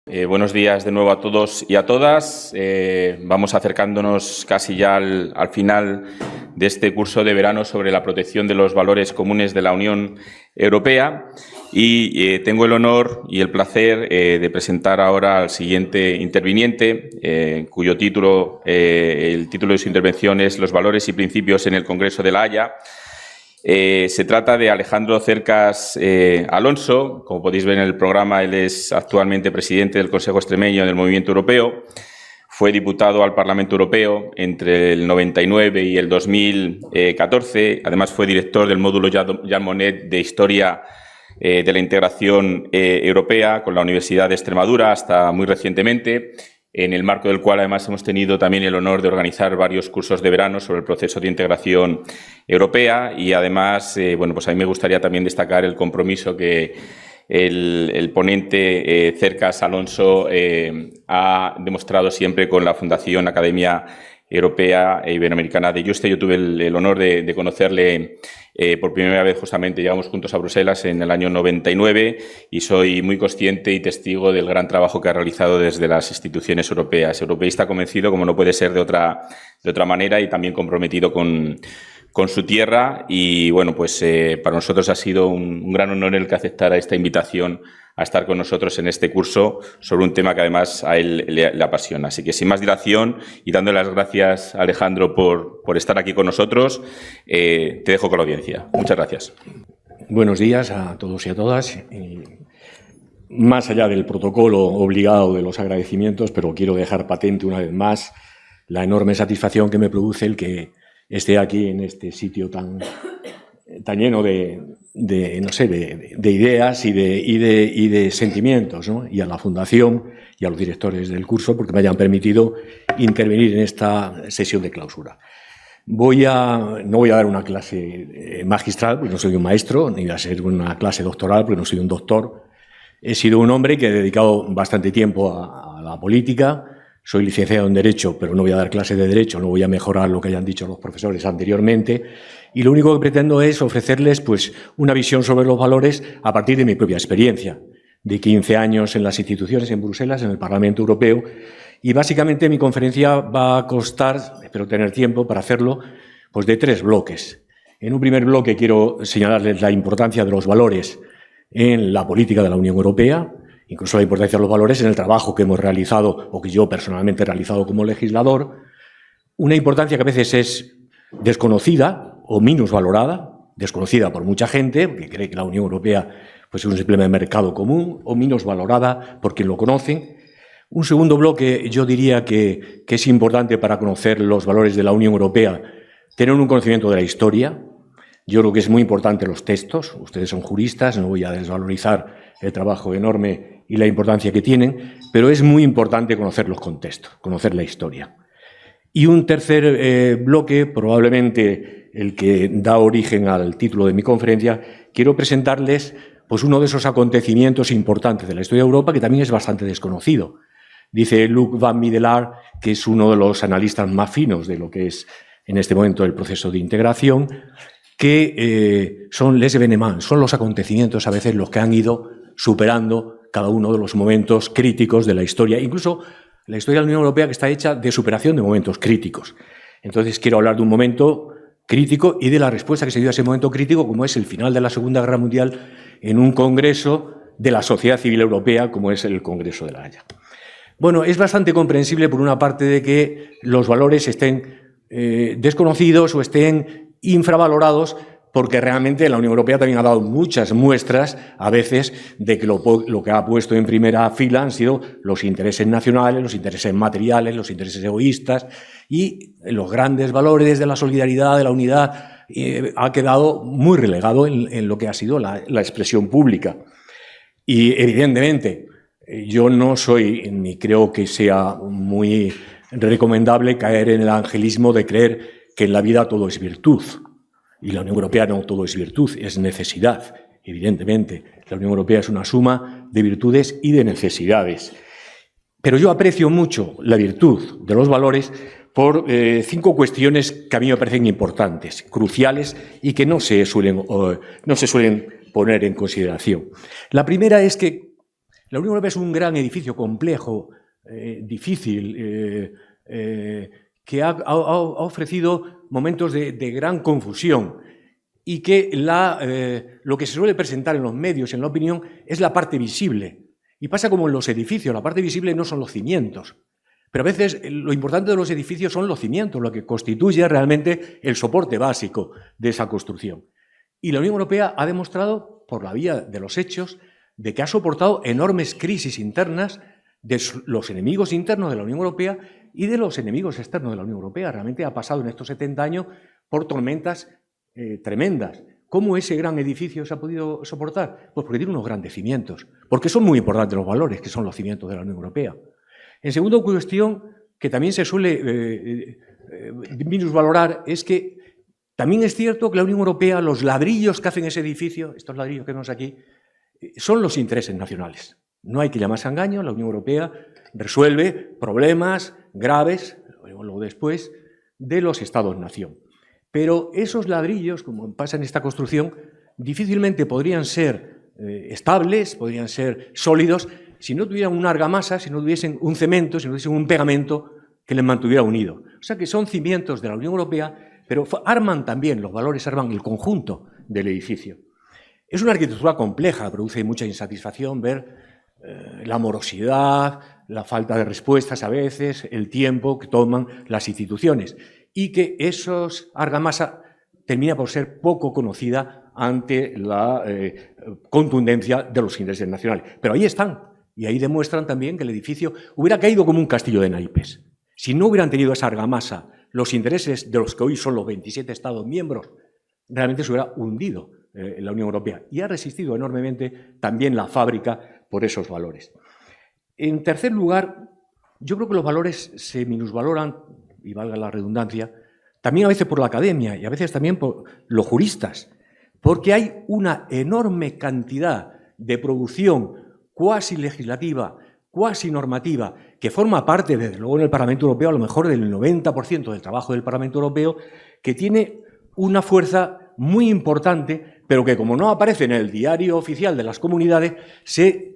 Buenos días de nuevo a todos y a todas. Vamos acercándonos casi ya al final de este curso de verano sobre la protección de los valores comunes de la Unión Europea y tengo el honor y el placer de presentar ahora al siguiente interviniente, cuyo el título de su intervención es Los valores y principios en el Congreso de La Haya. Se trata de Alejandro Cercas Alonso. Como podéis ver en el programa, él es actualmente presidente del Consejo Extremeño del Movimiento Europeo. Fue diputado al Parlamento Europeo entre el 99 y el 2014. Además, fue director del módulo Jean Monnet de Historia de la Integración Europea con la Universidad de Extremadura hasta muy recientemente, en el marco del cual además hemos tenido también el honor de organizar varios cursos de verano sobre el proceso de integración europea y además, pues a mí me gustaría también destacar el compromiso que el ponente Cercas Alonso ha demostrado siempre con la Fundación Academia Europea e Iberoamericana de Juste. Yo tuve el honor de conocerle por primera vez, justamente llegamos juntos a Bruselas en el año 99 y soy muy consciente y testigo del gran trabajo que ha realizado desde las instituciones europeas. Europeísta convencido, como no puede ser de otra manera, y también comprometido con su tierra. Y bueno, pues para nosotros ha sido un gran honor el que aceptara esta invitación a estar con nosotros en este curso sobre un tema que además a él le apasiona. Así que sin más dilación y dándole las gracias a Alejandro por estar aquí con nosotros, te dejo con la audiencia. Muchas gracias. Buenos días a todos y a todas. Más allá del protocolo obligado de los agradecimientos, pero quiero dejar patente una vez más la enorme satisfacción que me produce el que esté aquí en este sitio tan lleno de ideas y de sentimientos, ¿no? Y a la Fundación y a los directores del curso porque me hayan permitido intervenir en esta sesión de clausura. No voy a dar una clase magistral porque no soy un maestro, ni voy a ser una clase doctoral porque no soy un doctor. He sido un hombre que he dedicado bastante tiempo a la política. Soy licenciado en Derecho, pero no voy a dar clase de Derecho, no voy a mejorar lo que hayan dicho los profesores anteriormente. Y lo único que pretendo es ofrecerles pues, una visión sobre los valores a partir de mi propia experiencia, de 15 años en las instituciones en Bruselas, en el Parlamento Europeo. Y básicamente mi conferencia va a constar, espero tener tiempo para hacerlo, pues de 3 bloques. En un primer bloque quiero señalarles la importancia de los valores en la política de la Unión Europea, incluso la importancia de los valores en el trabajo que hemos realizado o que yo personalmente he realizado como legislador, una importancia que a veces es desconocida o minusvalorada, desconocida por mucha gente, que cree que la Unión Europea pues, es un simple mercado común, o minusvalorada por quien lo conoce. Un segundo bloque, yo diría que es importante para conocer los valores de la Unión Europea, tener un conocimiento de la historia. Yo creo que es muy importante los textos. Ustedes son juristas, no voy a desvalorizar el trabajo enorme y la importancia que tienen, pero es muy importante conocer los contextos, conocer la historia. Y un tercer bloque, probablemente el que da origen al título de mi conferencia, quiero presentarles pues, uno de esos acontecimientos importantes de la historia de Europa que también es bastante desconocido. Dice Luc van Middelaar, que es uno de los analistas más finos de lo que es en este momento el proceso de integración, que son les événements, son los acontecimientos a veces los que han ido superando cada uno de los momentos críticos de la historia, incluso la historia de la Unión Europea que está hecha de superación de momentos críticos. Entonces quiero hablar de un momento crítico y de la respuesta que se dio a ese momento crítico, como es el final de la Segunda Guerra Mundial en un congreso de la sociedad civil europea, como es el Congreso de La Haya. Bueno, es bastante comprensible por una parte de que los valores estén desconocidos o estén infravalorados, porque realmente la Unión Europea también ha dado muchas muestras, a veces, de que lo que ha puesto en primera fila han sido los intereses nacionales, los intereses materiales, los intereses egoístas, y los grandes valores de la solidaridad, de la unidad, ha quedado muy relegado en lo que ha sido la expresión pública. Y, evidentemente, yo no soy, ni creo que sea muy recomendable caer en el angelismo de creer que en la vida todo es virtud. Y la Unión Europea no todo es virtud, es necesidad, evidentemente. La Unión Europea es una suma de virtudes y de necesidades. Pero yo aprecio mucho la virtud de los valores por 5 cuestiones que a mí me parecen importantes, cruciales y que no se suelen poner en consideración. La primera es que La Unión Europea es un gran edificio complejo, difícil, que ha ofrecido momentos de gran confusión y que lo que se suele presentar en los medios, en la opinión, es la parte visible. Y pasa como en los edificios, la parte visible no son los cimientos. Pero a veces lo importante de los edificios son los cimientos, lo que constituye realmente el soporte básico de esa construcción. Y la Unión Europea ha demostrado, por la vía de los hechos, de que ha soportado enormes crisis internas de los enemigos internos de la Unión Europea y de los enemigos externos de la Unión Europea. Realmente ha pasado en estos 70 años por tormentas tremendas. ¿Cómo ese gran edificio se ha podido soportar? Pues porque tiene unos grandes cimientos, porque son muy importantes los valores, que son los cimientos de la Unión Europea. En segunda cuestión, que también se suele minusvalorar, es que también es cierto que la Unión Europea, los ladrillos que hacen ese edificio, estos ladrillos que vemos aquí, son los intereses nacionales. No hay que llamarse a engaño, la Unión Europea resuelve problemas graves, lo veremos luego después, de los Estados-nación. Pero esos ladrillos, como pasa en esta construcción, difícilmente podrían ser estables, podrían ser sólidos, si no tuvieran una argamasa, si no tuviesen un cemento, si no tuviesen un pegamento que les mantuviera unido. O sea que son cimientos de la Unión Europea, pero arman también, los valores arman el conjunto del edificio. Es una arquitectura compleja, produce mucha insatisfacción ver la morosidad, la falta de respuestas a veces, el tiempo que toman las instituciones y que esos argamasa termina por ser poco conocida ante la contundencia de los intereses nacionales. Pero ahí están y ahí demuestran también que el edificio hubiera caído como un castillo de naipes. Si no hubieran tenido esa argamasa, los intereses de los que hoy son los 27 Estados miembros, realmente se hubiera hundido la Unión Europea y ha resistido enormemente también la fábrica por esos valores. En tercer lugar, yo creo que los valores se minusvaloran, y valga la redundancia, también a veces por la academia y a veces también por los juristas, porque hay una enorme cantidad de producción cuasi legislativa, cuasi normativa, que forma parte, desde luego en el Parlamento Europeo, a lo mejor del 90% del trabajo del Parlamento Europeo, que tiene una fuerza muy importante, pero que como no aparece en el diario oficial de las comunidades, se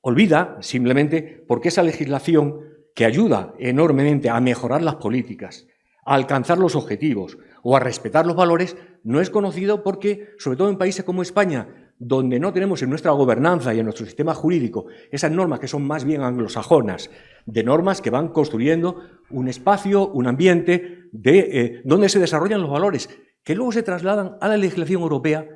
olvida simplemente porque esa legislación que ayuda enormemente a mejorar las políticas, a alcanzar los objetivos o a respetar los valores, no es conocido porque, sobre todo en países como España, donde no tenemos en nuestra gobernanza y en nuestro sistema jurídico esas normas que son más bien anglosajonas, de normas que van construyendo un espacio, un ambiente donde se desarrollan los valores, que luego se trasladan a la legislación europea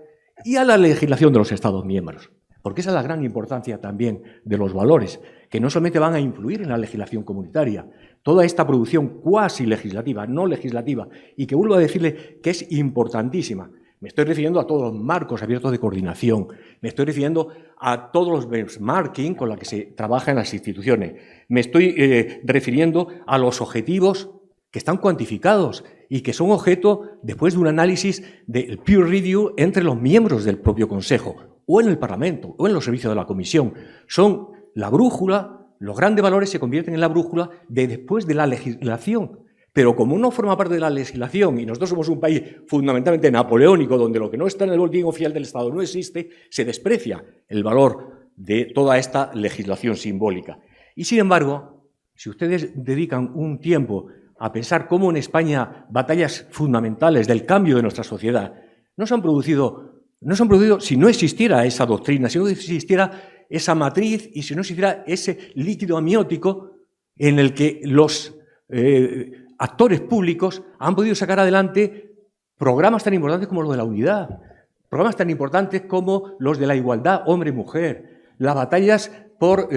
y a la legislación de los Estados miembros. Porque esa es la gran importancia también de los valores, que no solamente van a influir en la legislación comunitaria, toda esta producción cuasi legislativa, no legislativa, y que vuelvo a decirle que es importantísima. Me estoy refiriendo a todos los marcos abiertos de coordinación, me estoy refiriendo a todos los benchmarking con los que se trabaja en las instituciones, me estoy refiriendo a los objetivos que están cuantificados y que son objeto después de un análisis del peer review entre los miembros del propio Consejo, o en el Parlamento, o en los servicios de la Comisión. Son la brújula, los grandes valores se convierten en la brújula de después de la legislación. Pero como no forma parte de la legislación, y nosotros somos un país fundamentalmente napoleónico, donde lo que no está en el boletín oficial del Estado no existe, se desprecia el valor de toda esta legislación simbólica. Y sin embargo, si ustedes dedican un tiempo a pensar cómo en España batallas fundamentales del cambio de nuestra sociedad no se han producido si no existiera esa doctrina, si no existiera esa matriz y si no existiera ese líquido amniótico en el que los actores públicos han podido sacar adelante programas tan importantes como los de la unidad, programas tan importantes como los de la igualdad hombre-mujer, las batallas por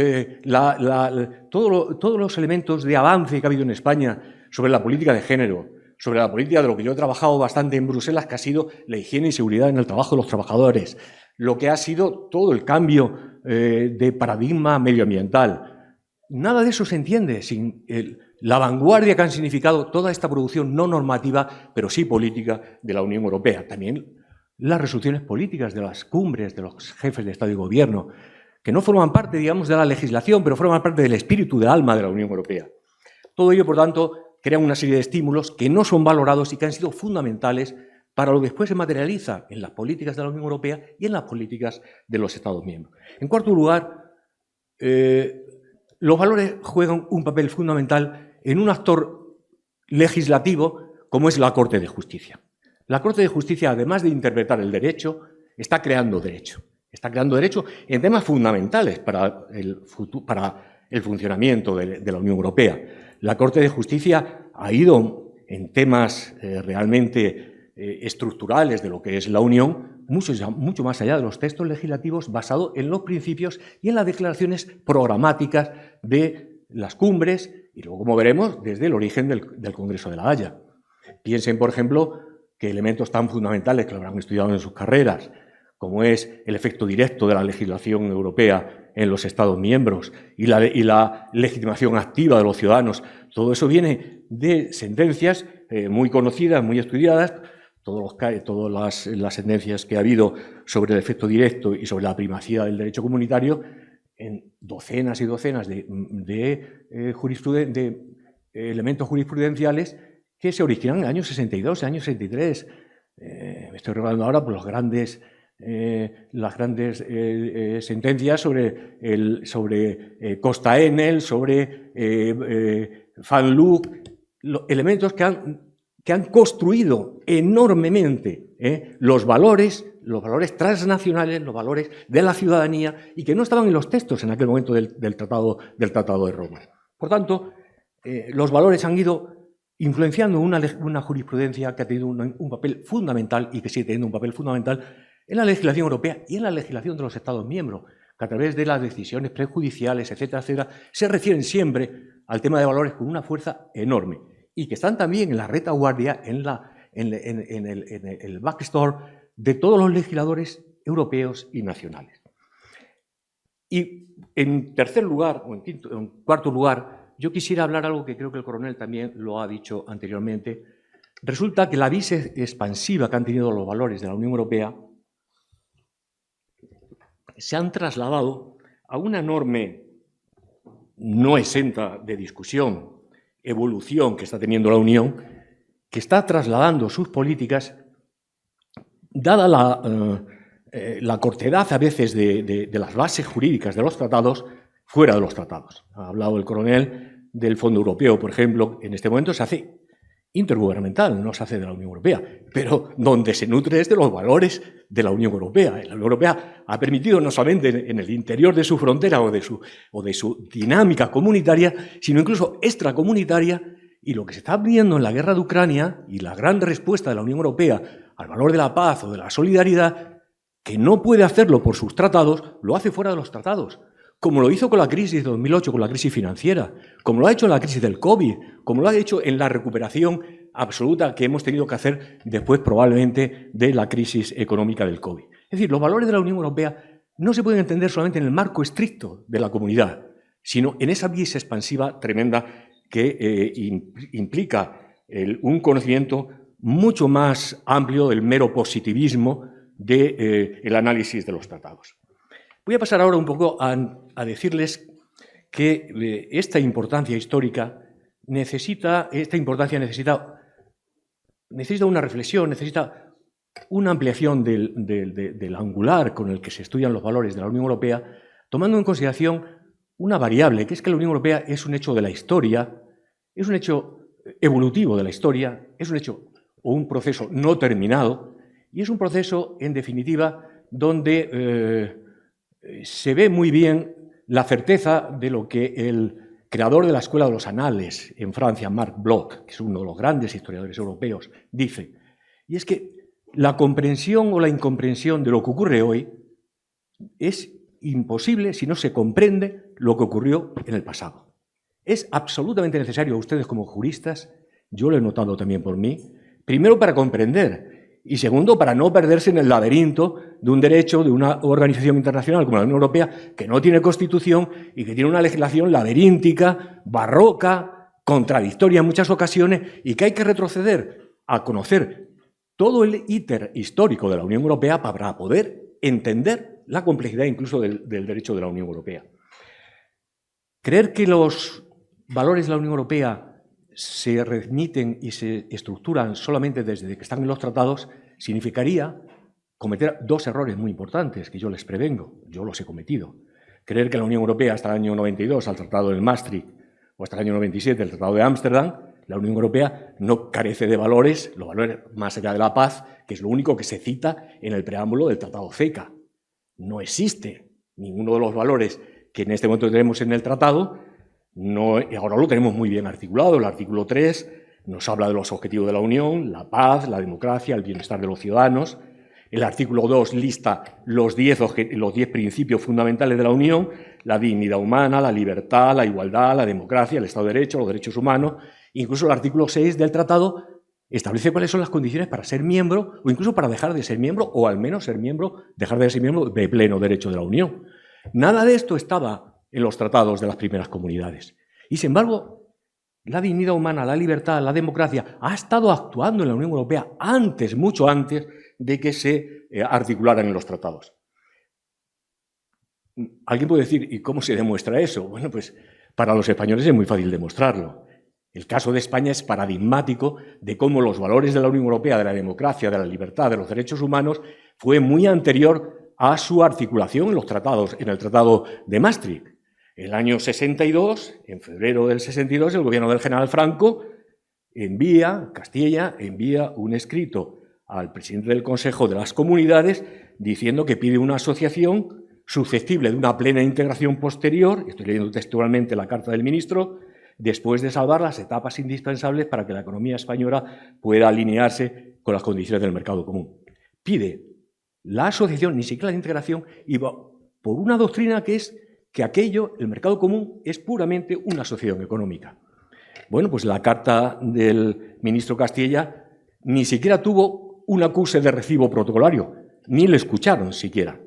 todos los elementos de avance que ha habido en España sobre la política de género, sobre la política de lo que yo he trabajado bastante en Bruselas, que ha sido la higiene y seguridad en el trabajo de los trabajadores, lo que ha sido todo el cambio de paradigma medioambiental. Nada de eso se entiende sin la vanguardia que han significado toda esta producción no normativa, pero sí política de la Unión Europea. También las resoluciones políticas de las cumbres de los jefes de Estado y Gobierno, que no forman parte, digamos, de la legislación, pero forman parte del espíritu, del alma de la Unión Europea. Todo ello, por tanto, crean una serie de estímulos que no son valorados y que han sido fundamentales para lo que después se materializa en las políticas de la Unión Europea y en las políticas de los Estados miembros. En cuarto lugar, los valores juegan un papel fundamental en un actor legislativo como es la Corte de Justicia. La Corte de Justicia, además de interpretar el derecho, está creando derecho. Está creando derecho en temas fundamentales para el funcionamiento de la Unión Europea. La Corte de Justicia ha ido en temas realmente estructurales de lo que es la Unión, mucho más allá de los textos legislativos, basado en los principios y en las declaraciones programáticas de las cumbres y luego, como veremos, desde el origen del Congreso de la Haya. Piensen, por ejemplo, que elementos tan fundamentales que lo habrán estudiado en sus carreras, como es el efecto directo de la legislación europea en los Estados miembros y la legitimación activa de los ciudadanos, todo eso viene de sentencias muy conocidas, muy estudiadas, todas las sentencias que ha habido sobre el efecto directo y sobre la primacía del derecho comunitario, en docenas y docenas de elementos jurisprudenciales que se originan en el año 62, el año 63. Me estoy recordando ahora por las grandes sentencias sobre Costa Enel, sobre Van Luck, elementos que han construido enormemente los valores transnacionales, los valores de la ciudadanía y que no estaban en los textos en aquel momento del Tratado de Roma. Por tanto, los valores han ido influenciando una jurisprudencia que ha tenido un papel fundamental y que sigue teniendo un papel fundamental en la legislación europea y en la legislación de los Estados miembros, que a través de las decisiones prejudiciales, etcétera, etcétera, se refieren siempre al tema de valores con una fuerza enorme y que están también en la retaguardia, en el backstore de todos los legisladores europeos y nacionales. Y en tercer lugar, o en cuarto lugar, yo quisiera hablar algo que creo que el coronel también lo ha dicho anteriormente. Resulta que la vis expansiva que han tenido los valores de la Unión Europea se han trasladado a una enorme, no exenta de discusión, evolución que está teniendo la Unión, que está trasladando sus políticas, dada la cortedad a veces de las bases jurídicas de los tratados, fuera de los tratados. Ha hablado el coronel del Fondo Europeo, por ejemplo, en este momento se hace intergubernamental, no se hace de la Unión Europea, pero donde se nutre es de los valores de la Unión Europea. La Unión Europea ha permitido no solamente en el interior de su frontera o de su dinámica comunitaria, sino incluso extracomunitaria, y lo que se está viendo en la guerra de Ucrania y la gran respuesta de la Unión Europea al valor de la paz o de la solidaridad, que no puede hacerlo por sus tratados, lo hace fuera de los tratados. Como lo hizo con la crisis de 2008, con la crisis financiera, como lo ha hecho en la crisis del COVID, como lo ha hecho en la recuperación absoluta que hemos tenido que hacer después probablemente de la crisis económica del COVID. Es decir, los valores de la Unión Europea no se pueden entender solamente en el marco estricto de la comunidad, sino en esa vis expansiva tremenda que implica un conocimiento mucho más amplio del mero positivismo del análisis de los tratados. Voy a pasar ahora un poco a decirles que esta importancia histórica necesita una reflexión, necesita una ampliación del angular con el que se estudian los valores de la Unión Europea, tomando en consideración una variable, que es que la Unión Europea es un hecho de la historia, es un hecho evolutivo de la historia, es un hecho o un proceso no terminado, y es un proceso, en definitiva, donde se ve muy bien la certeza de lo que el creador de la Escuela de los Anales en Francia, Marc Bloch, que es uno de los grandes historiadores europeos, dice, y es que la comprensión o la incomprensión de lo que ocurre hoy es imposible si no se comprende lo que ocurrió en el pasado. Es absolutamente necesario a ustedes como juristas, yo lo he notado también por mí, primero para comprender y segundo, para no perderse en el laberinto de un derecho, de una organización internacional como la Unión Europea, que no tiene constitución y que tiene una legislación laberíntica, barroca, contradictoria en muchas ocasiones, y que hay que retroceder a conocer todo el íter histórico de la Unión Europea para poder entender la complejidad incluso del derecho de la Unión Europea. Creer que los valores de la Unión Europea se remiten y se estructuran solamente desde que están en los tratados significaría cometer dos errores muy importantes que yo les prevengo, yo los he cometido. creer que la Unión Europea hasta el año 92, al Tratado del Maastricht, o hasta el año 97, el Tratado de Ámsterdam, la Unión Europea no carece de valores, los valores más allá de la paz, que es lo único que se cita en el preámbulo del Tratado CECA. No existe ninguno de los valores que en este momento tenemos en el tratado, ahora lo tenemos muy bien articulado. El artículo 3 nos habla de los objetivos de la Unión, la paz, la democracia, el bienestar de los ciudadanos. El artículo 2 lista los 10 principios fundamentales de la Unión: la dignidad humana, la libertad, la igualdad, la democracia, el Estado de Derecho, los derechos humanos. Incluso el artículo 6 del tratado establece cuáles son las condiciones para ser miembro, o incluso para dejar de ser miembro, o al menos dejar de ser miembro de pleno derecho de la Unión. Nada de esto estaba en los tratados de las primeras comunidades. Y, sin embargo, la dignidad humana, la libertad, la democracia ha estado actuando en la Unión Europea antes, mucho antes de que se articularan en los tratados. Alguien puede decir, ¿y cómo se demuestra eso? Bueno, pues para los españoles es muy fácil demostrarlo. El caso de España es paradigmático de cómo los valores de la Unión Europea, de la democracia, de la libertad, de los derechos humanos, fue muy anterior a su articulación en los tratados, en el Tratado de Maastricht. En el año 62, en febrero del 62, el gobierno del general Franco Castilla envía un escrito al presidente del Consejo de las Comunidades diciendo que pide una asociación susceptible de una plena integración posterior, estoy leyendo textualmente la carta del ministro, después de salvar las etapas indispensables para que la economía española pueda alinearse con las condiciones del mercado común. Pide la asociación, ni siquiera la integración, y va por una doctrina que es que el mercado común, es puramente una asociación económica. Bueno, pues la carta del ministro Castilla ni siquiera tuvo un acuse de recibo protocolario, ni le escucharon siquiera.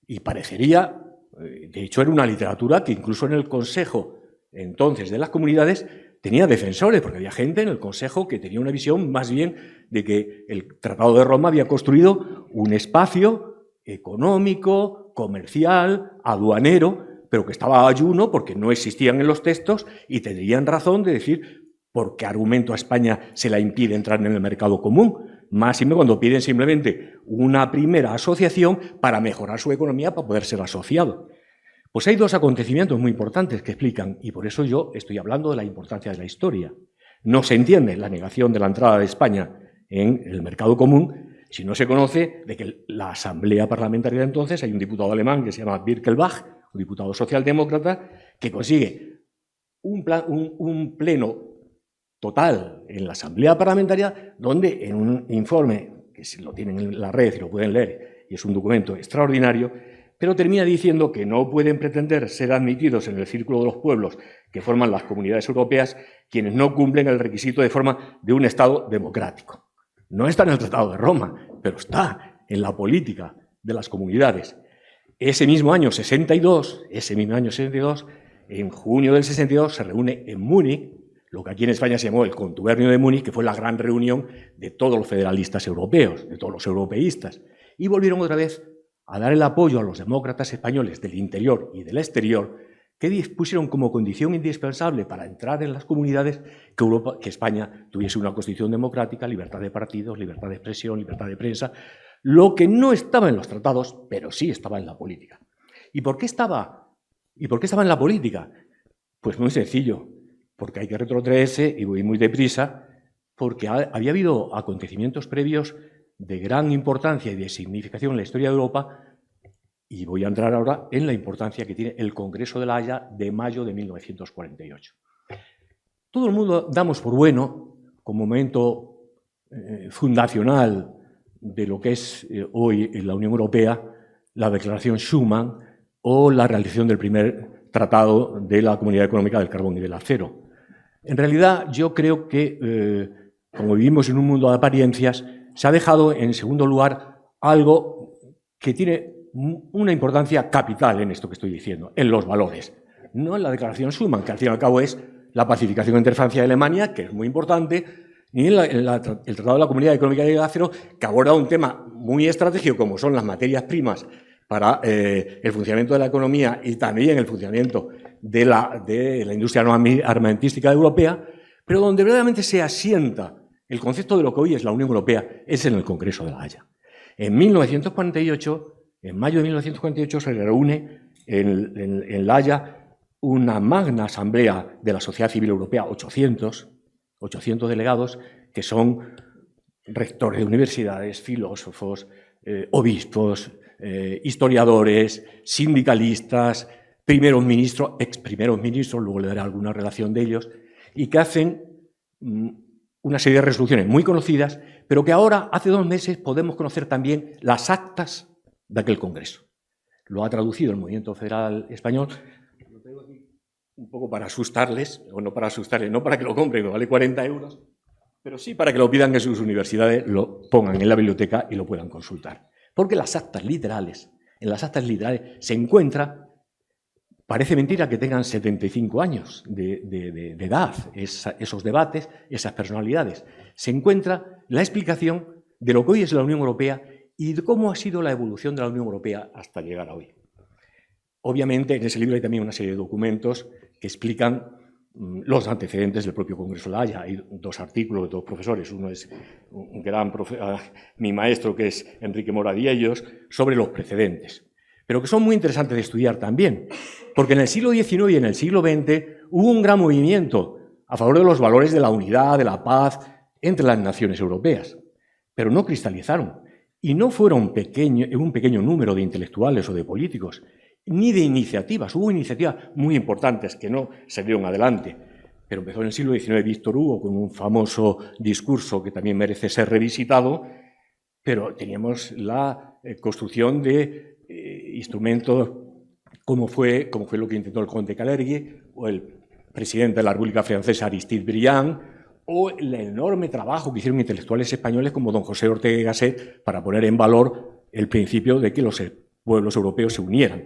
Y parecería, de hecho era una literatura que incluso en el Consejo entonces de las Comunidades tenía defensores, porque había gente en el Consejo que tenía una visión más bien de que el Tratado de Roma había construido un espacio económico, comercial, aduanero, pero que estaba a ayuno porque no existían en los textos y tendrían razón de decir por qué argumento a España se la impide entrar en el mercado común, más y menos cuando piden simplemente una primera asociación para mejorar su economía para poder ser asociado. Pues hay dos acontecimientos muy importantes que explican, y por eso yo estoy hablando de la importancia de la historia. No se entiende la negación de la entrada de España en el mercado común si no se conoce de que la Asamblea Parlamentaria de entonces, hay un diputado alemán que se llama Birkelbach, un diputado socialdemócrata, que consigue un pleno total en la Asamblea Parlamentaria, donde en un informe, que lo tienen en la red y lo pueden leer, y es un documento extraordinario, pero termina diciendo que no pueden pretender ser admitidos en el círculo de los pueblos que forman las comunidades europeas quienes no cumplen el requisito de forma de un Estado democrático. No está en el Tratado de Roma, pero está en la política de las comunidades. Ese mismo año 62, en junio del 62, se reúne en Múnich, lo que aquí en España se llamó el Contubernio de Múnich, que fue la gran reunión de todos los federalistas europeos, de todos los europeístas, y volvieron otra vez a dar el apoyo a los demócratas españoles del interior y del exterior, que pusieron como condición indispensable para entrar en las comunidades que España tuviese una constitución democrática, libertad de partidos, libertad de expresión, libertad de prensa, lo que no estaba en los tratados, pero sí estaba en la política. ¿Y por qué estaba en la política? Pues muy sencillo, porque hay que retrotraerse, y voy muy deprisa, porque había habido acontecimientos previos de gran importancia y de significación en la historia de Europa, y voy a entrar ahora en la importancia que tiene el Congreso de La Haya de mayo de 1948. Todo el mundo damos por bueno, como momento fundacional de lo que es hoy la Unión Europea, la Declaración Schuman o la realización del primer tratado de la Comunidad Económica del Carbón y del Acero. En realidad, yo creo que, como vivimos en un mundo de apariencias, se ha dejado en segundo lugar algo que tiene una importancia capital en esto que estoy diciendo, en los valores. No en la Declaración Schuman, que al fin y al cabo es la pacificación entre Francia y Alemania, que es muy importante, ni en el Tratado de la Comunidad Económica del Acero, que aborda un tema muy estratégico como son las materias primas para el funcionamiento de la economía y también el funcionamiento de la industria armamentística europea, pero donde verdaderamente se asienta el concepto de lo que hoy es la Unión Europea es en el Congreso de La Haya. En mayo de 1948, se reúne en La Haya una magna asamblea de la sociedad civil europea, 800 delegados, que son rectores de universidades, filósofos, obispos, historiadores, sindicalistas, primeros ministros, ex primeros ministros, luego le daré alguna relación de ellos, y que hacen una serie de resoluciones muy conocidas, pero que ahora, hace 2 meses, podemos conocer también las actas de aquel Congreso. Lo ha traducido el Movimiento Federal Español. Lo tengo aquí un poco para asustarles, o no para asustarles, no para que lo compren, que vale 40 euros, pero sí para que lo pidan en sus universidades, lo pongan en la biblioteca y lo puedan consultar. Porque en las actas literales se encuentra, parece mentira que tengan 75 años de edad, esos debates, esas personalidades. Se encuentra la explicación de lo que hoy es la Unión Europea y de cómo ha sido la evolución de la Unión Europea hasta llegar a hoy. Obviamente, en ese libro hay también una serie de documentos que explican los antecedentes del propio Congreso de La Haya. Hay 2 artículos de 2 profesores. Uno es un gran mi maestro, que es Enrique Moradiellos, sobre los precedentes, pero que son muy interesantes de estudiar también, porque en el siglo XIX y en el siglo XX hubo un gran movimiento a favor de los valores de la unidad, de la paz entre las naciones europeas, pero no cristalizaron, y no fueron un pequeño número de intelectuales o de políticos, ni de iniciativas. Hubo iniciativas muy importantes que no salieron adelante, pero empezó en el siglo XIX Víctor Hugo con un famoso discurso que también merece ser revisitado, pero teníamos la construcción de instrumentos como fue lo que intentó el conde Calergi o el presidente de la República Francesa Aristide Briand, o el enorme trabajo que hicieron intelectuales españoles como don José Ortega y Gasset para poner en valor el principio de que los pueblos europeos se unieran.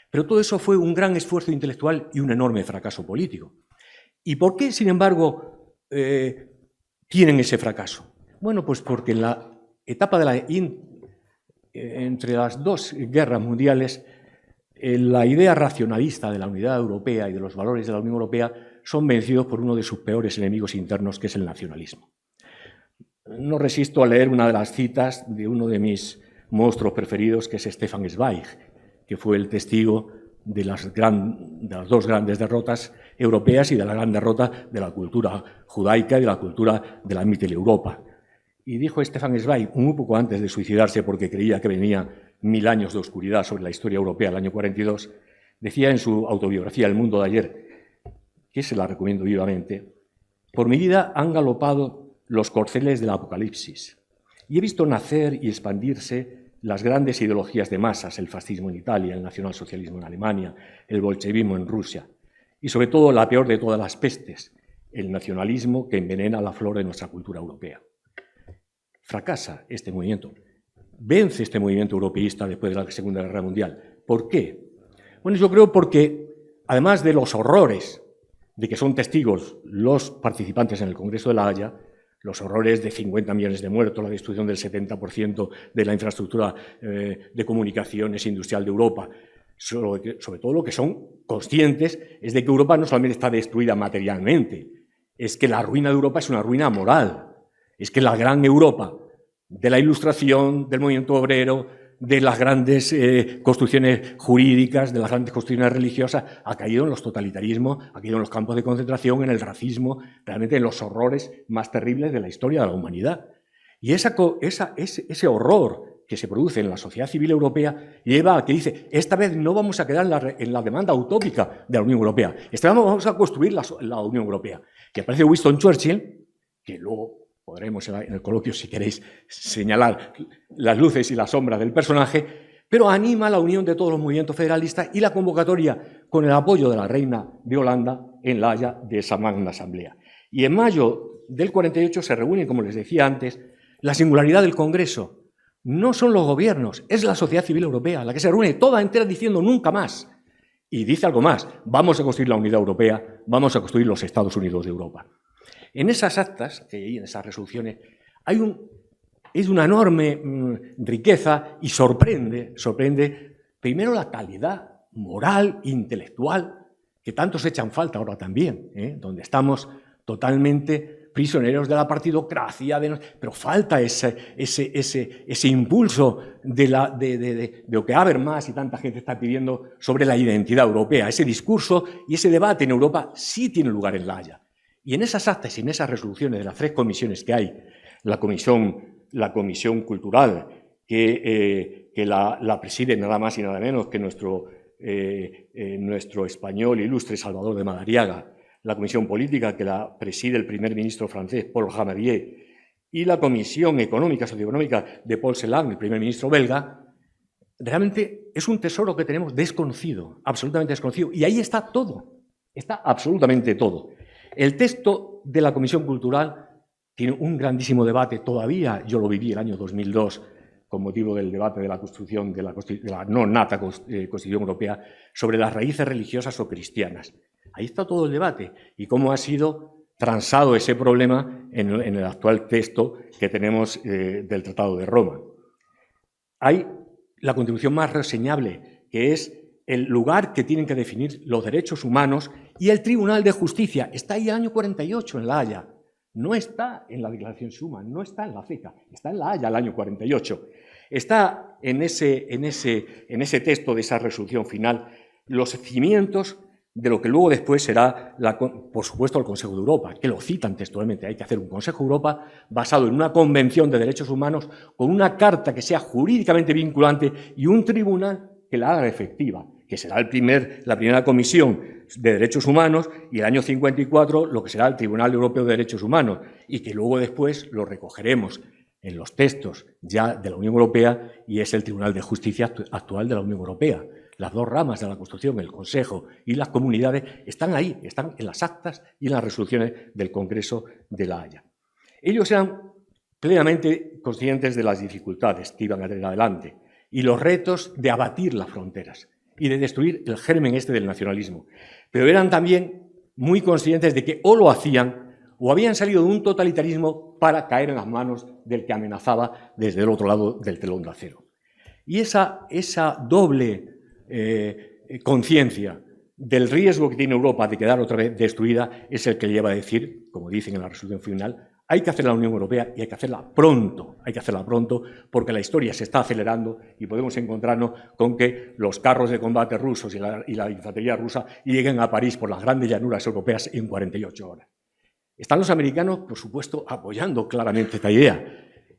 Pero todo eso fue un gran esfuerzo intelectual y un enorme fracaso político. ¿Y por qué, sin embargo, tienen ese fracaso? Bueno, pues porque en la etapa entre las 2 guerras mundiales, la idea racionalista de la unidad europea y de los valores de la Unión Europea son vencidos por uno de sus peores enemigos internos, que es el nacionalismo. No resisto a leer una de las citas de uno de mis monstruos preferidos, que es Stefan Zweig, que fue el testigo de las 2 grandes derrotas europeas y de la gran derrota de la cultura judaica y de la cultura de la Mitteleuropa. Y dijo Stefan Zweig, un poco antes de suicidarse porque creía que venía 1000 años de oscuridad sobre la historia europea, el año 42, decía en su autobiografía El mundo de ayer, que se la recomiendo vivamente: por mi vida han galopado los corceles del apocalipsis y he visto nacer y expandirse las grandes ideologías de masas, el fascismo en Italia, el nacionalsocialismo en Alemania, el bolchevismo en Rusia y, sobre todo, la peor de todas las pestes, el nacionalismo que envenena la flor de nuestra cultura europea. Fracasa este movimiento, vence este movimiento europeísta después de la Segunda Guerra Mundial. ¿Por qué? Bueno, yo creo porque, además de los horrores de que son testigos los participantes en el Congreso de La Haya, los horrores de 50 millones de muertos, la destrucción del 70% de la infraestructura de comunicaciones industrial de Europa. Sobre todo lo que son conscientes es de que Europa no solamente está destruida materialmente, es que la ruina de Europa es una ruina moral, es que la gran Europa de la Ilustración, del movimiento obrero, de las grandes construcciones jurídicas, de las grandes construcciones religiosas, ha caído en los totalitarismos, ha caído en los campos de concentración, en el racismo, realmente en los horrores más terribles de la historia de la humanidad. Y ese horror que se produce en la sociedad civil europea lleva a que dice, esta vez no vamos a quedar en la demanda utópica de la Unión Europea, esta vez vamos a construir la Unión Europea. Y aparece Winston Churchill, que luego podremos en el coloquio, si queréis, señalar las luces y las sombras del personaje, pero anima la unión de todos los movimientos federalistas y la convocatoria con el apoyo de la reina de Holanda en La Haya de esa magna asamblea. Y en mayo del 48 se reúne, como les decía antes, la singularidad del Congreso. No son los gobiernos, es la sociedad civil europea la que se reúne toda entera diciendo nunca más. Y dice algo más, vamos a construir la unidad europea, vamos a construir los Estados Unidos de Europa. En esas actas, que hay en esas resoluciones, es una enorme riqueza y sorprende primero la calidad moral, intelectual, que tanto se echan falta ahora también, donde estamos totalmente prisioneros de la partidocracia, pero falta ese impulso de lo que Habermas y tanta gente está pidiendo sobre la identidad europea. Ese discurso y ese debate en Europa sí tiene lugar en La Haya. Y en esas actas y en esas resoluciones de las 3 comisiones que hay, la comisión cultural, que la preside nada más y nada menos que nuestro español ilustre Salvador de Madariaga, la comisión política, que la preside el primer ministro francés Paul Ramadier, y la comisión económica, socioeconómica de Paul Celan, el primer ministro belga, realmente es un tesoro que tenemos desconocido, absolutamente desconocido, y ahí está todo, está absolutamente todo. El texto de la Comisión Cultural tiene un grandísimo debate, todavía yo lo viví el año 2002, con motivo del debate de la construcción de la no nata Constitución Europea, sobre las raíces religiosas o cristianas. Ahí está todo el debate y cómo ha sido transado ese problema en el actual texto que tenemos del Tratado de Roma. Hay la contribución más reseñable, que es el lugar que tienen que definir los derechos humanos y el Tribunal de Justicia. Está ahí el año 48 en La Haya. No está en la Declaración Schuman, no está en la CECA, está en La Haya el año 48. Está en ese texto de esa resolución final los cimientos de lo que luego después será, por supuesto, el Consejo de Europa, que lo citan textualmente. Hay que hacer un Consejo de Europa basado en una Convención de Derechos Humanos con una carta que sea jurídicamente vinculante y un tribunal que la haga efectiva, que será la primera Comisión de Derechos Humanos y el año 54 lo que será el Tribunal Europeo de Derechos Humanos y que luego después lo recogeremos en los textos ya de la Unión Europea y es el Tribunal de Justicia actual de la Unión Europea. Las 2 ramas de la Constitución, el Consejo y las comunidades, están ahí, están en las actas y en las resoluciones del Congreso de La Haya. Ellos eran plenamente conscientes de las dificultades que iban a tener adelante y los retos de abatir las fronteras y de destruir el germen del nacionalismo. Pero eran también muy conscientes de que o lo hacían o habían salido de un totalitarismo para caer en las manos del que amenazaba desde el otro lado del telón de acero. Y esa doble conciencia del riesgo que tiene Europa de quedar otra vez destruida es el que lleva a decir, como dicen en la resolución final, hay que hacer la Unión Europea y hay que hacerla pronto porque la historia se está acelerando y podemos encontrarnos con que los carros de combate rusos y la infantería rusa lleguen a París por las grandes llanuras europeas en 48 horas. Están los americanos, por supuesto, apoyando claramente esta idea.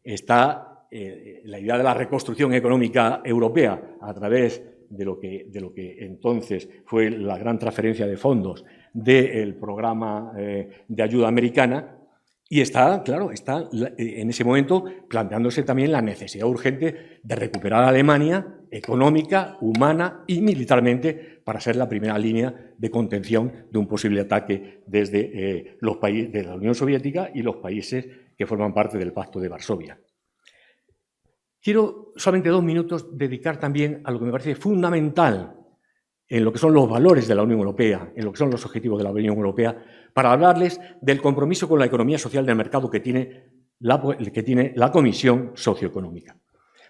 Está la idea de la reconstrucción económica europea a través de lo que entonces fue la gran transferencia de fondos del programa de ayuda americana y está en ese momento planteándose también la necesidad urgente de recuperar a Alemania económica, humana y militarmente para ser la primera línea de contención de un posible ataque desde los países de la Unión Soviética y los países que forman parte del Pacto de Varsovia. Quiero solamente 2 minutos dedicar también a lo que me parece fundamental en lo que son los valores de la Unión Europea, en lo que son los objetivos de la Unión Europea, para hablarles del compromiso con la economía social del mercado que tiene la Comisión Socioeconómica.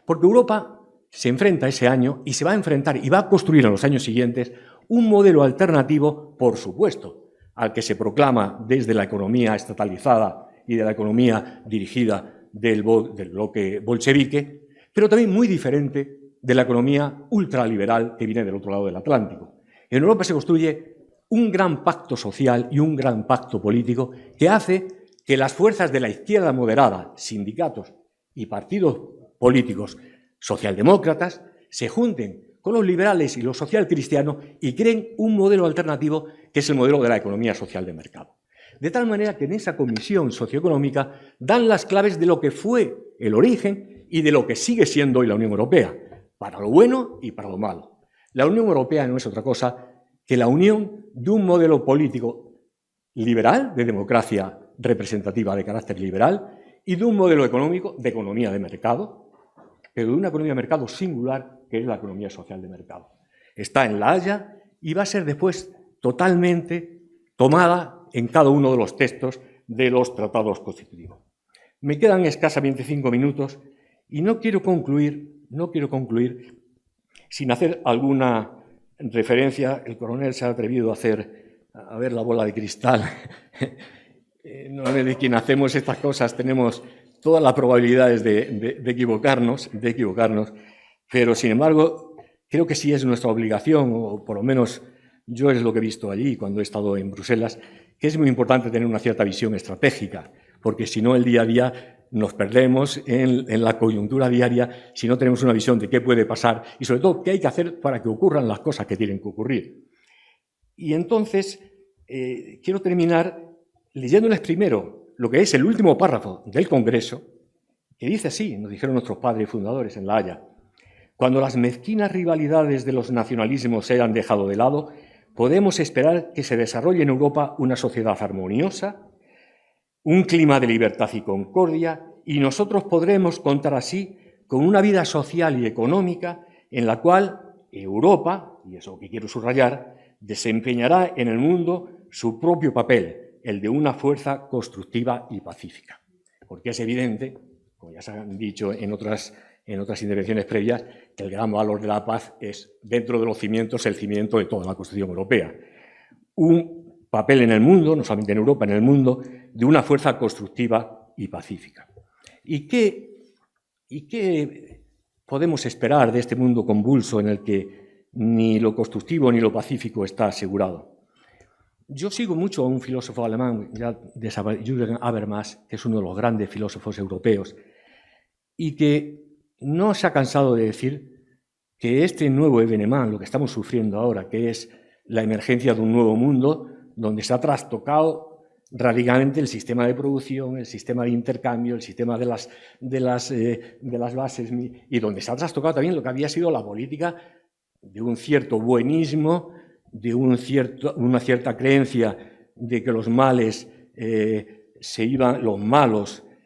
Porque Europa se enfrenta ese año y se va a enfrentar y va a construir en los años siguientes un modelo alternativo, por supuesto, al que se proclama desde la economía estatalizada y de la economía dirigida del bloque bolchevique, pero también muy diferente de la economía ultraliberal que viene del otro lado del Atlántico. En Europa se construye un gran pacto social y un gran pacto político que hace que las fuerzas de la izquierda moderada, sindicatos y partidos políticos socialdemócratas, se junten con los liberales y los socialcristianos y creen un modelo alternativo que es el modelo de la economía social de mercado. De tal manera que en esa comisión socioeconómica dan las claves de lo que fue el origen y de lo que sigue siendo hoy la Unión Europea, para lo bueno y para lo malo. La Unión Europea no es otra cosa que la unión de un modelo político liberal, de democracia representativa de carácter liberal, y de un modelo económico de economía de mercado, pero de una economía de mercado singular, que es la economía social de mercado. Está en La Haya y va a ser después totalmente tomada en cada uno de los textos de los tratados constitutivos. Me quedan escasamente 5 minutos y no quiero concluir sin hacer alguna referencia. El coronel se ha atrevido a ver la bola de cristal normalmente quien hacemos estas cosas tenemos todas las probabilidades de equivocarnos, pero sin embargo creo que sí es nuestra obligación, o por lo menos yo es lo que he visto allí cuando he estado en Bruselas, que es muy importante tener una cierta visión estratégica, porque si no el día a día nos perdemos en la coyuntura diaria si no tenemos una visión de qué puede pasar y sobre todo qué hay que hacer para que ocurran las cosas que tienen que ocurrir. Y entonces quiero terminar leyéndoles primero lo que es el último párrafo del Congreso, que dice así, nos dijeron nuestros padres fundadores en La Haya: cuando las mezquinas rivalidades de los nacionalismos se hayan dejado de lado, podemos esperar que se desarrolle en Europa una sociedad armoniosa, un clima de libertad y concordia, y nosotros podremos contar así con una vida social y económica en la cual Europa, y eso que quiero subrayar, desempeñará en el mundo su propio papel, el de una fuerza constructiva y pacífica. Porque es evidente, como ya se han dicho en otras intervenciones previas, que el gran valor de la paz es, dentro de los cimientos, el cimiento de toda la Constitución Europea. Un papel en el mundo, no solamente en Europa, en el mundo, de una fuerza constructiva y pacífica. ¿Y qué podemos esperar de este mundo convulso en el que ni lo constructivo ni lo pacífico está asegurado? Yo sigo mucho a un filósofo alemán, Jürgen Habermas, que es uno de los grandes filósofos europeos, y que no se ha cansado de decir que este nuevo evenement, lo que estamos sufriendo ahora, que es la emergencia de un nuevo mundo, donde se ha trastocado radicalmente el sistema de producción, el sistema de intercambio, el sistema de las bases, y donde se ha trastocado también lo que había sido la política de un cierto buenismo, de una cierta creencia de que los malos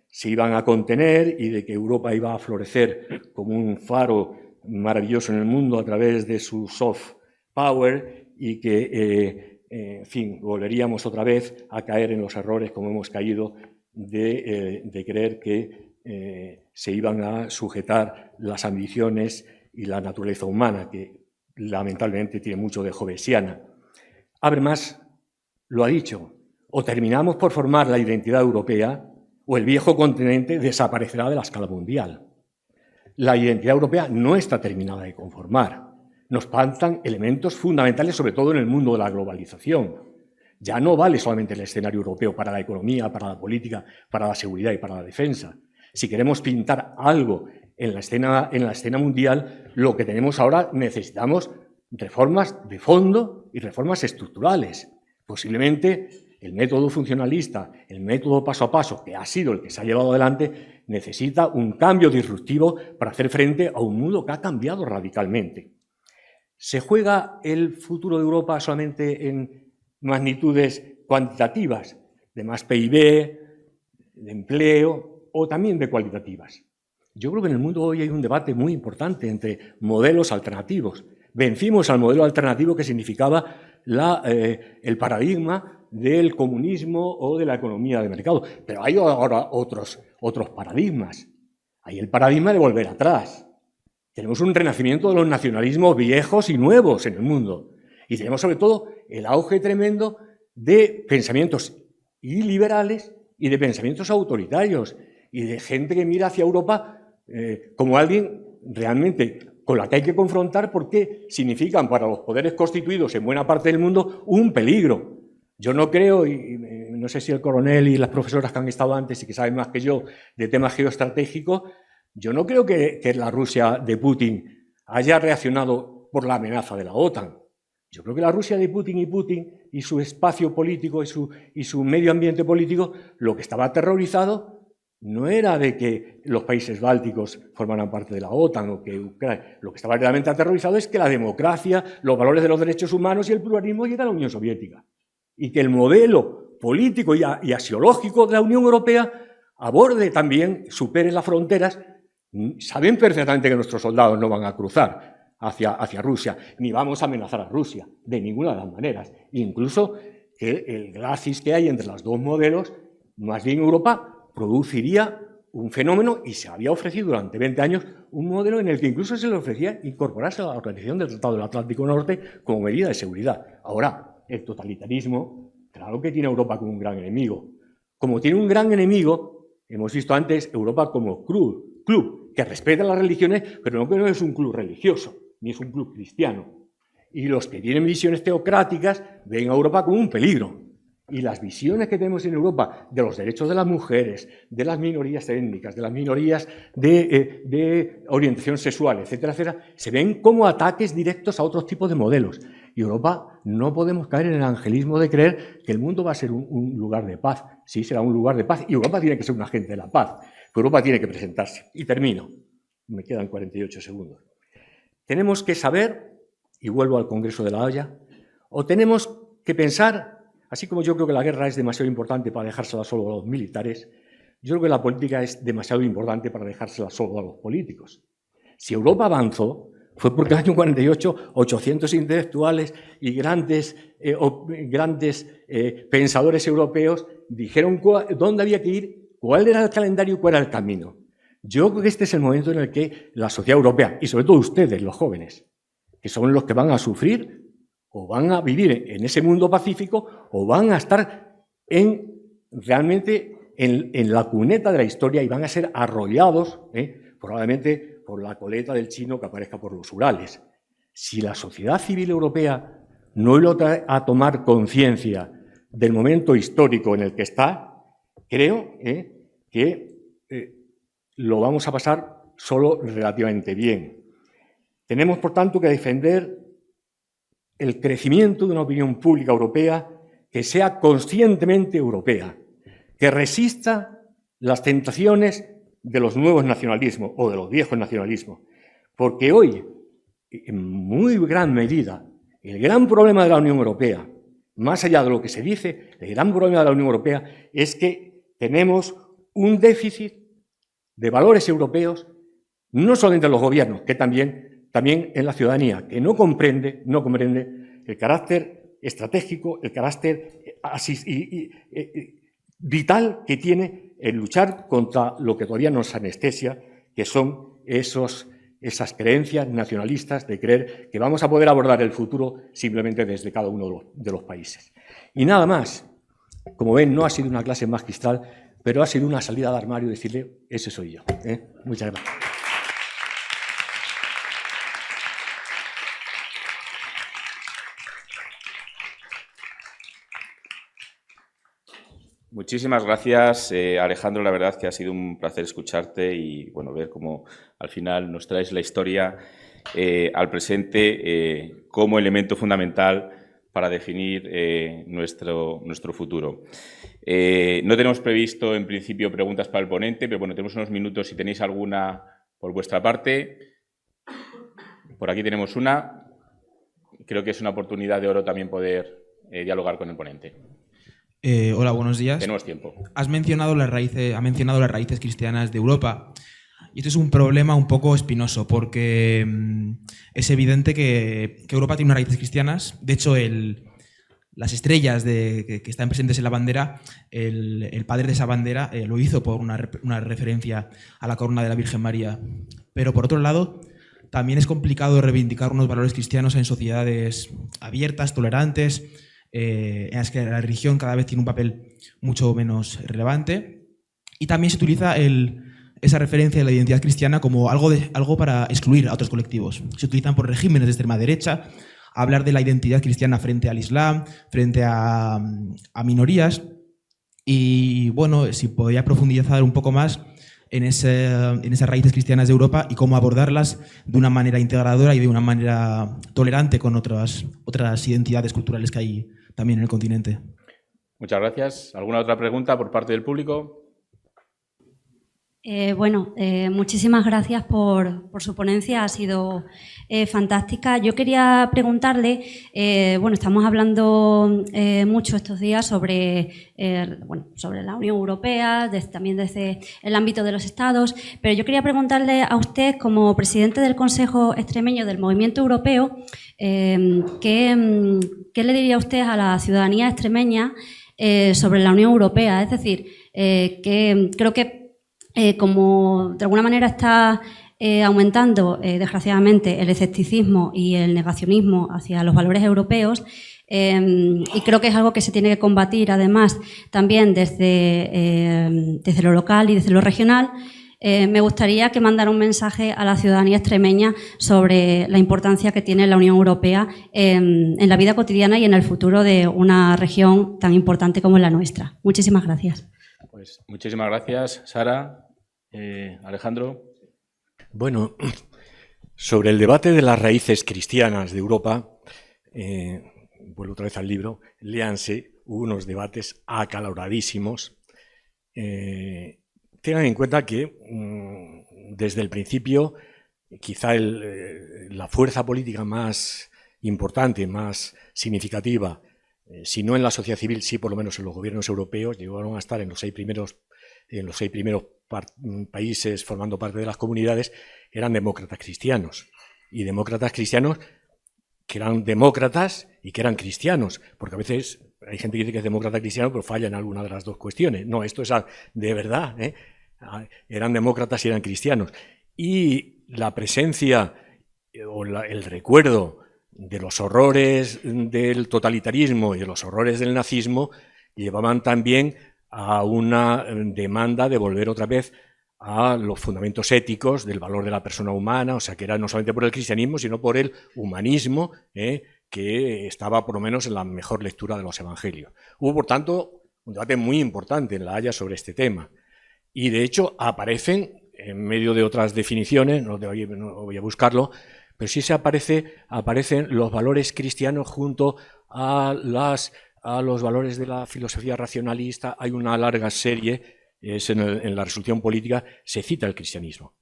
se iban a contener y de que Europa iba a florecer como un faro maravilloso en el mundo a través de su soft power y que en fin, volveríamos otra vez a caer en los errores como hemos caído de creer que se iban a sujetar las ambiciones y la naturaleza humana, que lamentablemente tiene mucho de jovesiana. Habermas lo ha dicho: o terminamos por formar la identidad europea o el viejo continente desaparecerá de la escala mundial. La identidad europea no está terminada de conformar. Nos faltan elementos fundamentales, sobre todo en el mundo de la globalización. Ya no vale solamente el escenario europeo para la economía, para la política, para la seguridad y para la defensa. Si queremos pintar algo en la escena mundial, lo que tenemos ahora necesitamos reformas de fondo y reformas estructurales. Posiblemente el método funcionalista, el método paso a paso, que ha sido el que se ha llevado adelante, necesita un cambio disruptivo para hacer frente a un mundo que ha cambiado radicalmente. ¿Se juega el futuro de Europa solamente en magnitudes cuantitativas, de más PIB, de empleo, o también de cualitativas? Yo creo que en el mundo hoy hay un debate muy importante entre modelos alternativos. Vencimos al modelo alternativo que significaba el paradigma del comunismo o de la economía de mercado, pero hay ahora otros paradigmas. Hay el paradigma de volver atrás. Tenemos un renacimiento de los nacionalismos viejos y nuevos en el mundo. Y tenemos sobre todo el auge tremendo de pensamientos iliberales y de pensamientos autoritarios y de gente que mira hacia Europa como alguien realmente con la que hay que confrontar porque significan para los poderes constituidos en buena parte del mundo un peligro. Yo no creo, y no sé si el coronel y las profesoras que han estado antes y que saben más que yo de temas geoestratégicos, yo no creo que la Rusia de Putin haya reaccionado por la amenaza de la OTAN. Yo creo que la Rusia de Putin y su espacio político y su medio ambiente político, lo que estaba aterrorizado no era de que los países bálticos formaran parte de la OTAN o que Ucrania. Lo que estaba realmente aterrorizado es que la democracia, los valores de los derechos humanos y el pluralismo lleguen a la Unión Soviética. Y que el modelo político y axiológico de la Unión Europea aborde también, supere las fronteras. Saben perfectamente que nuestros soldados no van a cruzar hacia Rusia, ni vamos a amenazar a Rusia, de ninguna de las maneras. Incluso que el glacis que hay entre los dos modelos, más bien Europa produciría un fenómeno, y se había ofrecido durante 20 años, un modelo en el que incluso se le ofrecía incorporarse a la Organización del Tratado del Atlántico Norte como medida de seguridad. Ahora, el totalitarismo, claro que tiene a Europa como un gran enemigo. como tiene un gran enemigo, hemos visto antes Europa como club que respeta las religiones, pero no es un club religioso, ni es un club cristiano. Y los que tienen visiones teocráticas ven a Europa como un peligro. Y las visiones que tenemos en Europa de los derechos de las mujeres, de las minorías étnicas, de las minorías de orientación sexual, etcétera, etcétera, se ven como ataques directos a otros tipos de modelos. Y Europa no podemos caer en el angelismo de creer que el mundo va a ser un lugar de paz. Sí, será un lugar de paz y Europa tiene que ser un agente de la paz. Pero Europa tiene que presentarse. Y termino. Me quedan 48 segundos. Tenemos que saber, y vuelvo al Congreso de la Haya, o tenemos que pensar, así como yo creo que la guerra es demasiado importante para dejársela solo a los militares, yo creo que la política es demasiado importante para dejársela solo a los políticos. Si Europa avanzó, fue porque en el año 48 800 intelectuales y grandes pensadores europeos dijeron dónde había que ir, cuál era el calendario y cuál era el camino. Yo creo que este es el momento en el que la sociedad europea, y sobre todo ustedes, los jóvenes, que son los que van a sufrir o van a vivir en ese mundo pacífico o van a estar realmente en la cuneta de la historia y van a ser arrollados, probablemente por la coleta del chino que aparezca por los Urales. Si la sociedad civil europea no logra a tomar conciencia del momento histórico en el que está, creo que lo vamos a pasar solo relativamente bien. Tenemos, por tanto, que defender el crecimiento de una opinión pública europea que sea conscientemente europea, que resista las tentaciones de los nuevos nacionalismos o de los viejos nacionalismos, porque hoy, en muy gran medida, el gran problema de la Unión Europea, más allá de lo que se dice, el gran problema de la Unión Europea es que tenemos un déficit de valores europeos, no solo entre los gobiernos, que también en la ciudadanía, que no comprende el carácter estratégico, el carácter vital que tiene el luchar contra lo que todavía nos anestesia, que son esas creencias nacionalistas de creer que vamos a poder abordar el futuro simplemente desde cada uno de los países. Y nada más. Como ven, no ha sido una clase magistral, pero ha sido una salida de armario decirle, ese soy yo. Muchas gracias. Muchísimas gracias, Alejandro. La verdad que ha sido un placer escucharte y bueno, ver cómo al final nos traes la historia al presente como elemento fundamental para definir nuestro futuro. No tenemos previsto, en principio, preguntas para el ponente, pero bueno, tenemos unos minutos si tenéis alguna por vuestra parte. Por aquí tenemos una. Creo que es una oportunidad de oro también poder dialogar con el ponente. Hola, buenos días. Tenemos tiempo. Ha mencionado las raíces cristianas de Europa. Y esto es un problema un poco espinoso, porque es evidente que Europa tiene unas raíces cristianas. De hecho, las estrellas que están presentes en la bandera, el padre de esa bandera lo hizo por una referencia a la corona de la Virgen María. Pero, por otro lado, también es complicado reivindicar unos valores cristianos en sociedades abiertas, tolerantes, en las que la religión cada vez tiene un papel mucho menos relevante. Y también se utiliza esa referencia de la identidad cristiana como algo para excluir a otros colectivos. Se utilizan por regímenes de extrema derecha hablar de la identidad cristiana frente al Islam, frente a minorías. Y bueno, si podría profundizar un poco más en esas raíces cristianas de Europa y cómo abordarlas de una manera integradora y de una manera tolerante con otras identidades culturales que hay también en el continente. Muchas gracias. ¿Alguna otra pregunta por parte del público? Muchísimas gracias por su ponencia, ha sido fantástica. Yo quería preguntarle, estamos hablando mucho estos días sobre la Unión Europea, también desde el ámbito de los Estados, pero yo quería preguntarle a usted, como presidente del Consejo Extremeño del Movimiento Europeo, ¿qué le diría usted a la ciudadanía extremeña sobre la Unión Europea? Es decir, que creo que como de alguna manera está desgraciadamente, el escepticismo y el negacionismo hacia los valores europeos, y creo que es algo que se tiene que combatir, además, también desde lo local y desde lo regional. Me gustaría que mandara un mensaje a la ciudadanía extremeña sobre la importancia que tiene la Unión Europea en la vida cotidiana y en el futuro de una región tan importante como la nuestra. Muchísimas gracias. Pues muchísimas gracias, Sara. Alejandro. Bueno, sobre el debate de las raíces cristianas de Europa, vuelvo otra vez al libro, léanse, hubo unos debates acaloradísimos. Tengan en cuenta que desde el principio quizá la fuerza política más importante, más significativa, si no en la sociedad civil, sí por lo menos en los gobiernos europeos, llegaron a estar en los seis primeros países formando parte de las comunidades, eran demócratas cristianos. Y demócratas cristianos que eran demócratas y que eran cristianos, porque a veces hay gente que dice que es demócrata cristiano, pero falla en alguna de las dos cuestiones. No, esto es de verdad, ¿eh? Eran demócratas y eran cristianos. Y la presencia o el recuerdo de los horrores del totalitarismo y de los horrores del nazismo llevaban también a una demanda de volver otra vez a los fundamentos éticos del valor de la persona humana, o sea, que era no solamente por el cristianismo, sino por el humanismo, que estaba por lo menos en la mejor lectura de los evangelios. Hubo, por tanto, un debate muy importante en La Haya sobre este tema. Y, de hecho, aparecen, en medio de otras definiciones, no voy a buscarlo, pero sí aparecen los valores cristianos junto a los valores de la filosofía racionalista. Hay una larga serie, en la resolución política se cita el cristianismo.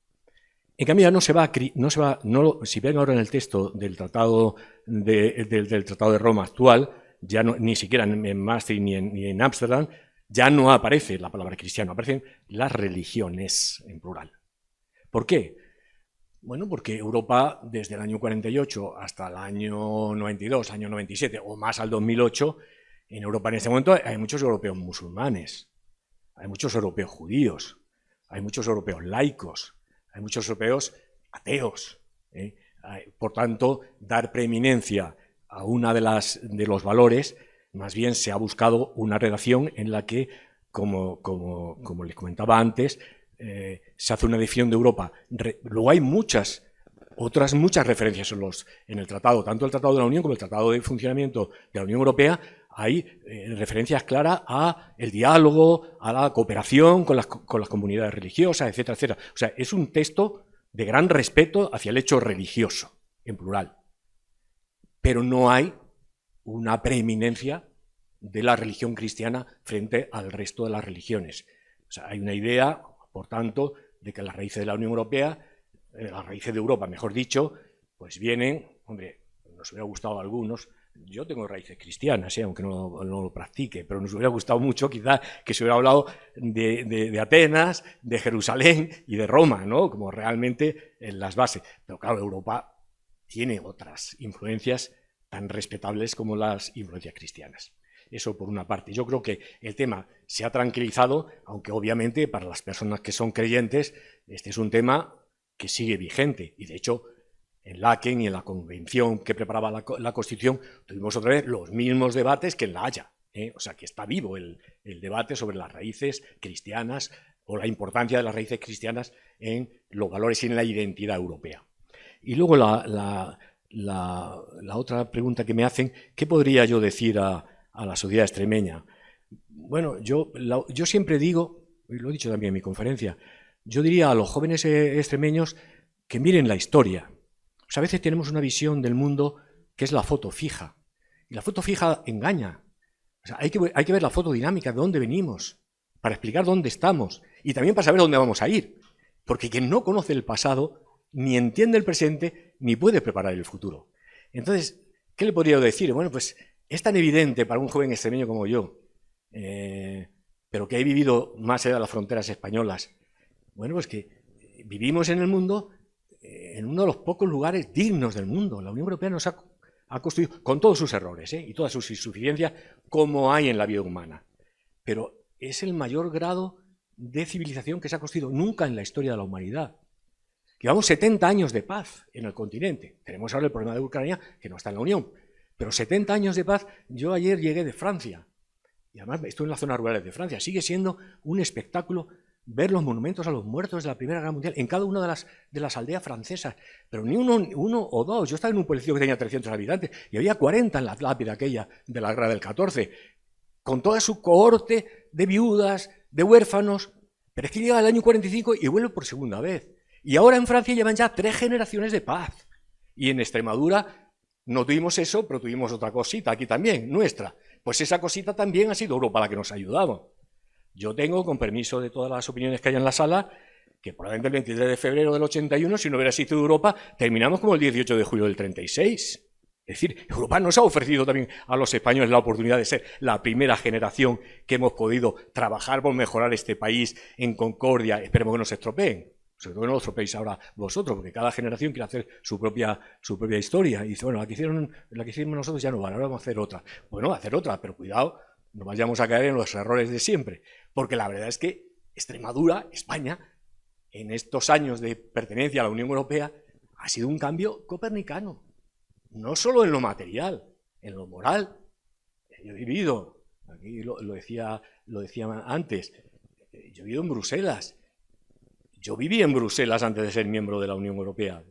En cambio, si ven ahora en el texto del Tratado del Tratado de Roma actual, ya no, ni siquiera en Maastricht ni en Ámsterdam, ya no aparece la palabra cristiano, aparecen las religiones en plural. ¿Por qué? Bueno, porque Europa, desde el año 48 hasta el año 92, año 97 o más al 2008, en Europa en este momento hay muchos europeos musulmanes, hay muchos europeos judíos, hay muchos europeos laicos, hay muchos europeos ateos. Por tanto, dar preeminencia a una de los valores, más bien se ha buscado una redacción en la que, como les comentaba antes, se hace una definición de Europa. Luego hay muchas referencias en el tratado, tanto el Tratado de la Unión como el Tratado de Funcionamiento de la Unión Europea. Hay referencias claras a el diálogo, a la cooperación con las comunidades religiosas, etcétera, etcétera. O sea, es un texto de gran respeto hacia el hecho religioso, en plural. Pero no hay una preeminencia de la religión cristiana frente al resto de las religiones. O sea, hay una idea, por tanto, de que las raíces de la Unión Europea, las raíces de Europa, mejor dicho, pues vienen, hombre, nos hubiera gustado a algunos. Yo tengo raíces cristianas, aunque no lo practique, pero nos hubiera gustado mucho quizá que se hubiera hablado de Atenas, de Jerusalén y de Roma, ¿no? Como realmente en las bases. Pero claro, Europa tiene otras influencias tan respetables como las influencias cristianas. Eso por una parte. Yo creo que el tema se ha tranquilizado, aunque obviamente para las personas que son creyentes este es un tema que sigue vigente. Y de hecho, en Laeken y en la convención que preparaba la Constitución tuvimos otra vez los mismos debates que en La Haya. O sea, que está vivo el debate sobre las raíces cristianas o la importancia de las raíces cristianas en los valores y en la identidad europea. Y luego la otra pregunta que me hacen, ¿qué podría yo decir a la sociedad extremeña? Bueno, yo siempre digo, y lo he dicho también en mi conferencia, yo diría a los jóvenes extremeños que miren la historia. O sea, a veces tenemos una visión del mundo que es la foto fija, y la foto fija engaña. O sea, hay que ver la foto dinámica de dónde venimos, para explicar dónde estamos, y también para saber dónde vamos a ir. Porque quien no conoce el pasado ni entiende el presente, ni puede preparar el futuro. Entonces, ¿qué le podría decir? Bueno, pues es tan evidente para un joven extremeño como yo, pero que he vivido más allá de las fronteras españolas. Bueno, pues que vivimos en el mundo, en uno de los pocos lugares dignos del mundo. La Unión Europea nos ha construido, con todos sus errores y todas sus insuficiencias, como hay en la vida humana. Pero es el mayor grado de civilización que se ha construido nunca en la historia de la humanidad. Llevamos 70 años de paz en el continente. Tenemos ahora el problema de Ucrania, que no está en la Unión. Pero 70 años de paz, yo ayer llegué de Francia, y además estoy en las zonas rurales de Francia, sigue siendo un espectáculo ver los monumentos a los muertos de la Primera Guerra Mundial en cada una de las aldeas francesas, pero ni uno o dos. Yo estaba en un pueblecito que tenía 300 habitantes y había 40 en la lápida aquella de la Guerra del 14, con toda su cohorte de viudas, de huérfanos, pero es que llega el año 45 y vuelve por segunda vez. Y ahora en Francia llevan ya 3 generaciones de paz. Y en Extremadura no tuvimos eso, pero tuvimos otra cosita aquí también, nuestra. Pues esa cosita también ha sido Europa la que nos ha ayudado. Yo tengo, con permiso de todas las opiniones que hay en la sala, que probablemente el 23 de febrero del 81, si no hubiera sido Europa, terminamos como el 18 de julio del 36. Es decir, Europa nos ha ofrecido también a los españoles la oportunidad de ser la primera generación que hemos podido trabajar por mejorar este país en concordia. Esperemos que no se estropeen. Sobre todo que no lo estropeéis ahora vosotros, porque cada generación quiere hacer su propia historia. Y dice, bueno, la que hicimos nosotros ya no vale, ahora vamos a hacer otra. Bueno, hacer otra, pero cuidado, no vayamos a caer en los errores de siempre. Porque la verdad es que Extremadura, España, en estos años de pertenencia a la Unión Europea, ha sido un cambio copernicano. No solo en lo material, en lo moral. Yo he vivido, aquí lo decía antes, yo he vivido en Bruselas. Yo viví en Bruselas antes de ser miembro de la Unión Europea.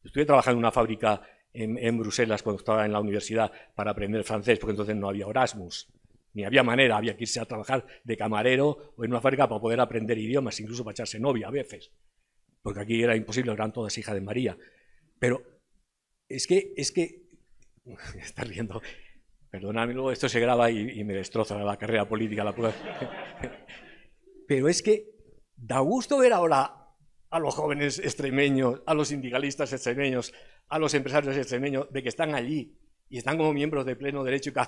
Estuve trabajando en una fábrica en Bruselas cuando estaba en la universidad para aprender francés, porque entonces no había Erasmus. Ni había manera, había que irse a trabajar de camarero o en una fábrica para poder aprender idiomas, incluso para echarse novia a veces. Porque aquí era imposible, eran todas hijas de María. Pero es que estás riendo, perdóname, luego esto se graba y me destroza la carrera política. Pero es que da gusto ver ahora a los jóvenes extremeños, a los sindicalistas extremeños, a los empresarios extremeños, de que están allí y están como miembros de pleno derecho y que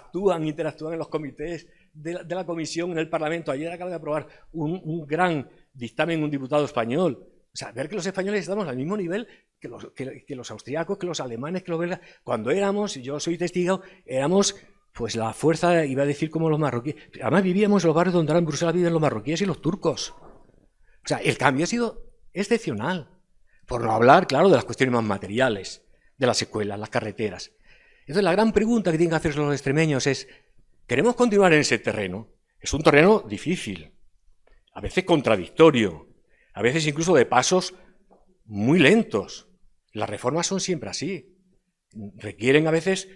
interactúan en los comités de la comisión, en el Parlamento. Ayer acaba de aprobar un gran dictamen un diputado español. O sea, ver que los españoles estamos al mismo nivel que los austríacos, que los alemanes, que los belgas. Cuando éramos, yo soy testigo, éramos pues la fuerza, iba a decir como los marroquíes. Además vivíamos en los barrios donde ahora en Bruselas viven los marroquíes y los turcos. O sea, el cambio ha sido excepcional. Por no hablar, claro, de las cuestiones más materiales, de las escuelas, las carreteras. Entonces, la gran pregunta que tienen que hacerse los extremeños es, ¿queremos continuar en ese terreno? Es un terreno difícil, a veces contradictorio, a veces incluso de pasos muy lentos. Las reformas son siempre así. Requieren a veces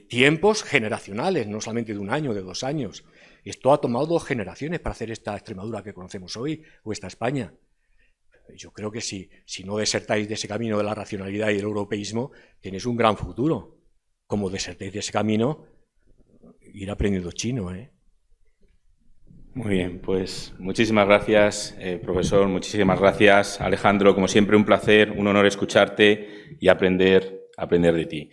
tiempos generacionales, no solamente de 1 año, de 2 años. Esto ha tomado 2 generaciones para hacer esta Extremadura que conocemos hoy, o esta España. Yo creo que si no desertáis de ese camino de la racionalidad y el europeísmo, tenéis un gran futuro. Como desertéis de ese camino, ir aprendiendo chino, ¿eh? Muy bien, pues muchísimas gracias, profesor, muchísimas gracias, Alejandro. Como siempre, un placer, un honor escucharte y aprender de ti.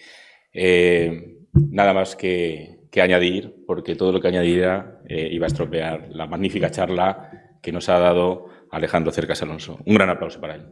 Nada más que añadir, porque todo lo que añadiera iba a estropear la magnífica charla que nos ha dado Alejandro Cercas Alonso. Un gran aplauso para él.